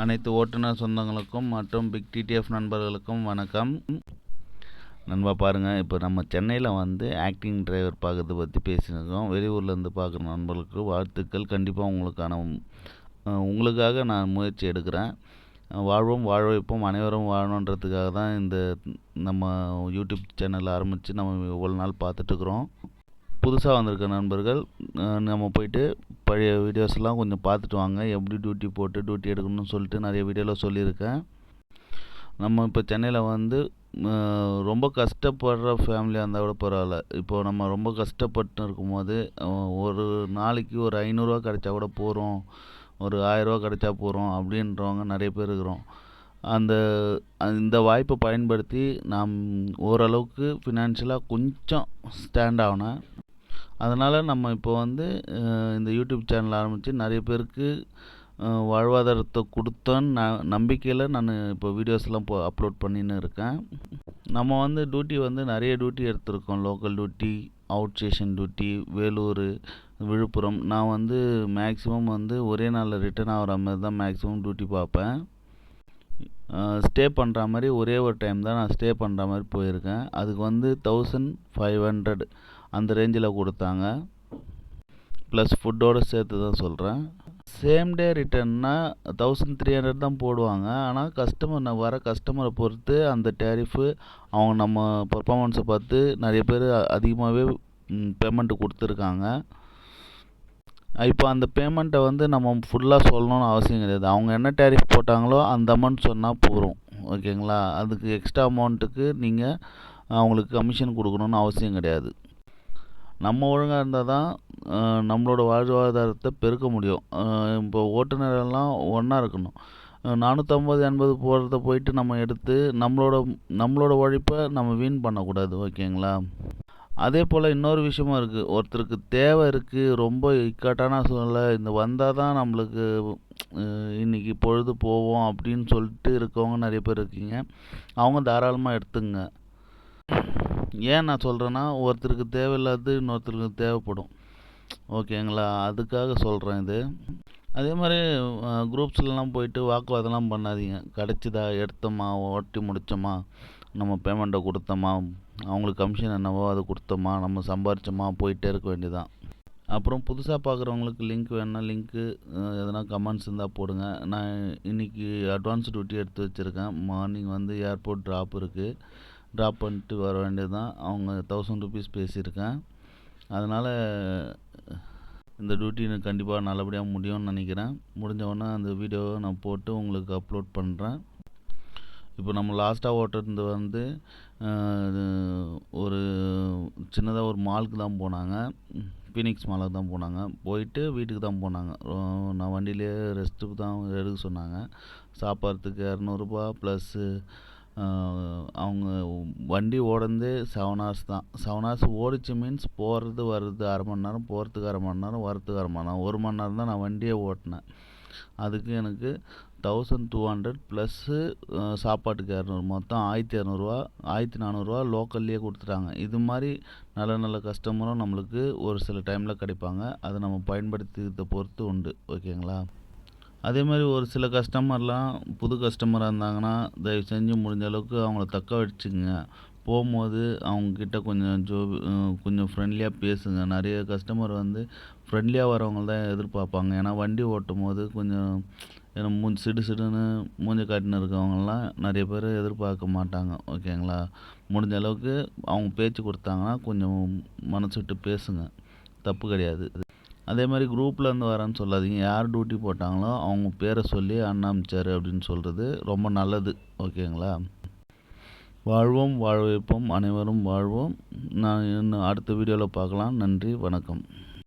அனைத்து ஓட்டுநர் சொந்தங்களுக்கும் மற்றும் பிக் டிடிஎஃப் நண்பர்களுக்கும் வணக்கம். நண்பா பாருங்கள், இப்போ நம்ம சென்னையில் வந்து ஆக்டிங் டிரைவர் பார்க்கறத பற்றி பேசியிருக்கோம். வெளியூர்லேருந்து பார்க்குற நண்பர்களுக்கு வாழ்த்துக்கள். கண்டிப்பாக உங்களுக்காக நான் முயற்சி எடுக்கிறேன். வாழ்வோம் வாழ வைப்போம் அனைவரும் வாழணுன்றதுக்காக தான் இந்த நம்ம யூடியூப் சேனல் ஆரம்பித்து நம்ம இவ்வளோ நாள் பார்த்துட்ருக்குறோம். புதுசாக வந்திருக்க நண்பர்கள் நம்ம போயிட்டு பழைய வீடியோஸ்லாம் கொஞ்சம் பார்த்துட்டு வாங்க. எப்படி டியூட்டி எடுக்கணும்னு சொல்லிட்டு நிறைய வீடியோவில் சொல்லியிருக்கேன். நம்ம இப்போ சென்னையில் வந்து ரொம்ப கஷ்டப்படுற ஃபேமிலியாக இருந்தால் கூட பரவாயில்ல. இப்போது நம்ம ரொம்ப கஷ்டப்பட்டு இருக்கும்போது ஒரு நாளைக்கு ஒரு 500 ரூபா கிடைச்சா கூட போகிறோம், ஒரு 1000 ரூபா கிடைச்சா போகிறோம் அப்படின்றவங்க நிறைய பேர் இருக்கிறோம். இந்த வாய்ப்பை பயன்படுத்தி நாம் ஓரளவுக்கு ஃபினான்ஷியலாக கொஞ்சம் ஸ்டாண்ட் ஆகணும். அதனால் நம்ம இப்போ வந்து இந்த யூடியூப் சேனல் ஆரம்பித்து நிறைய பேருக்கு வாழ்வாதாரத்தை கொடுத்தோன்னு நம்பிக்கையில் நான் இப்போ வீடியோஸ்லாம் அப்லோட் பண்ணின்னு இருக்கேன். நம்ம வந்து நிறைய டியூட்டி எடுத்திருக்கோம். Local duty, out station duty, Vellore, Viluppuram. நான் வந்து மேக்ஸிமம் வந்து ஒரே நாளில் ரிட்டர்ன் ஆகிற மாதிரி தான் மேக்ஸிமம் டியூட்டி பார்ப்பேன். ஸ்டே பண்ணுற மாதிரி ஒரே ஒரு டைம் தான் நான் ஸ்டே பண்ணுற மாதிரி போயிருக்கேன். அதுக்கு வந்து 1500 அந்த ரேஞ்சில் கொடுத்தாங்க. ப்ளஸ் ஃபுட்டோடு சேர்த்து தான் சொல்கிறேன். சேம் டே ரிட்டர்ன்னா 1300 தான் போடுவாங்க. ஆனால் வர கஸ்டமரை பொறுத்து அந்த டேரிஃபு அவங்க நம்ம பர்ஃபார்மன்ஸை பார்த்து நிறைய பேர் அதிகமாகவே பேமெண்ட்டு கொடுத்துருக்காங்க. இப்போ அந்த பேமெண்ட்டை வந்து நம்ம ஃபுல்லாக சொல்லணும்னு அவசியம் கிடையாது. அவங்க என்ன டேரிஃப் போட்டாங்களோ அந்த அமௌண்ட் சொன்னால் போதும். ஓகேங்களா? அதுக்கு எக்ஸ்ட்ரா அமௌண்ட்டுக்கு நீங்கள் அவங்களுக்கு கமிஷன் கொடுக்கணுன்னு அவசியம் கிடையாது. நம்ம ஒழுங்காக இருந்தால் தான் நம்மளோட வாழ்வாதாரத்தை பெருக்க முடியும். இப்போ ஓட்டுநரெல்லாம் ஒன்றா இருக்கணும். 450-80 போகிறத போயிட்டு நம்ம எடுத்து நம்மளோட உழைப்பை நம்ம வீண் பண்ணக்கூடாது. ஓகேங்களா? அதே போல் இன்னொரு விஷயமும் இருக்குது. ஒருத்தருக்கு தேவை இருக்குது, ரொம்ப இக்கட்டான சூழ்நிலை, இந்த வந்தால் தான் நம்மளுக்கு இன்றைக்கி பொழுது போவோம் அப்படின்னு சொல்லிட்டு இருக்கவங்க நிறைய பேர் இருக்கீங்க. அவங்க தாராளமாக எடுத்துங்க. ஏன் நான் சொல்கிறேன்னா, ஒருத்தருக்கு தேவையில்லாது இன்னொருத்தருக்கு தேவைப்படும். ஓகேங்களா? அதுக்காக சொல்கிறேன் இது. அதே மாதிரி குரூப்ஸ்லாம் போயிட்டு வாக்குவாதம்லாம் பண்ணாதீங்க. கிடச்சிதா, எடுத்தோமா, ஓட்டி முடித்தோமா, நம்ம பேமெண்ட்டை கொடுத்தோமா, அவங்களுக்கு கமிஷன் என்னவோ அதை கொடுத்தோமா, நம்ம சம்பாரித்தோமா, போயிட்டே இருக்க வேண்டியதான். அப்புறம் புதுசாக பார்க்குறவங்களுக்கு லிங்க் வேணுன்னா லிங்க்கு எதனா கமெண்ட்ஸ் இருந்தால் போடுங்க. நான் இன்றைக்கி அட்வான்ஸ் டியூட்டி எடுத்து வச்சுருக்கேன். மார்னிங் வந்து ஏர்போர்ட் ட்ராப் இருக்குது. ட்ராப் பண்ணிட்டு வர வேண்டியது தான். அவங்க 1000 ருபீஸ் பேசியிருக்கேன். அதனால் இந்த டியூட்டி எனக்கு கண்டிப்பாக நல்லபடியாக முடியும்னு நினைக்கிறேன். முடிஞ்சவொடனே அந்த வீடியோவை நான் போட்டு உங்களுக்கு அப்லோட் பண்ணுறேன். இப்போ நம்ம லாஸ்ட்டாக ஓட்டுறது வந்து ஒரு சின்னதாக ஒரு மாலுக்கு தான் போனாங்க. ஃபீனிக்ஸ் மாலுக்கு தான் போனாங்க. போயிட்டு வீட்டுக்கு தான் போனாங்க. நான் வண்டியிலே ரெஸ்ட்டுக்கு தான் எடுக்க சொன்னாங்க. சாப்பிட்றதுக்கு 200 ரூபா ப்ளஸ்ஸு அவங்க வண்டி ஓடுனதே 7 hours தான். 7 hours ஓடிச்சு மீன்ஸ் போகிறது வர்றது 1/2 மணி நேரம், போகிறதுக்கு 1/2 மணி நேரம், வரத்துக்கு 1/2 மணி நேரம், 1 மணி நேரம் தான் நான் வண்டியே ஓட்டினேன். அதுக்கு எனக்கு 1200 ப்ளஸ்ஸு சாப்பாட்டுக்கு 200, மொத்தம் 1200 1400 லோக்கல்லையே கொடுத்துட்டாங்க. இது மாதிரி நல்ல கஸ்டமரும் நம்மளுக்கு ஒரு சில டைமில் கிடைப்பாங்க. அதை நம்ம பயன்படுத்திக்கிறத பொறுத்து உண்டு. ஓகேங்களா? அதே மாதிரி ஒரு சில கஸ்டமர்லாம் புது கஸ்டமராக இருந்தாங்கன்னா தயவு செஞ்சு முடிஞ்ச அளவுக்கு அவங்கள தக்க வச்சுக்குங்க. போகும்போது அவங்கக்கிட்ட கொஞ்சம் ஃப்ரெண்ட்லியாக பேசுங்க. நிறைய கஸ்டமர் வந்து ஃப்ரெண்ட்லியாக வரவங்க தான் எதிர்பார்ப்பாங்க. ஏன்னா வண்டி ஓட்டும் போது கொஞ்சம் சிடுன்னு மூஞ்ச காட்டின்னு இருக்கவங்கலாம் நிறைய பேர் எதிர்பார்க்க மாட்டாங்க. ஓகேங்களா? முடிஞ்ச அளவுக்கு அவங்க பேச்சு கொடுத்தாங்கன்னா கொஞ்சம் மனசு விட்டு பேசுங்க. தப்பு கிடையாது. அதே மாதிரி குரூப்லேருந்து வரேன்னு சொல்லாதீங்க. யார் டியூட்டி போட்டாங்களோ அவங்க பேரை சொல்லி அண்ணா அமிச்சார் அப்படின்னு சொல்கிறது ரொம்ப நல்லது. ஓகேங்களா? வாழ்வோம் வாழ வைப்போம் அனைவரும் வாழ்வோம். நான் இன்னும் அடுத்த வீடியோவில் பார்க்கலாம். நன்றி, வணக்கம்.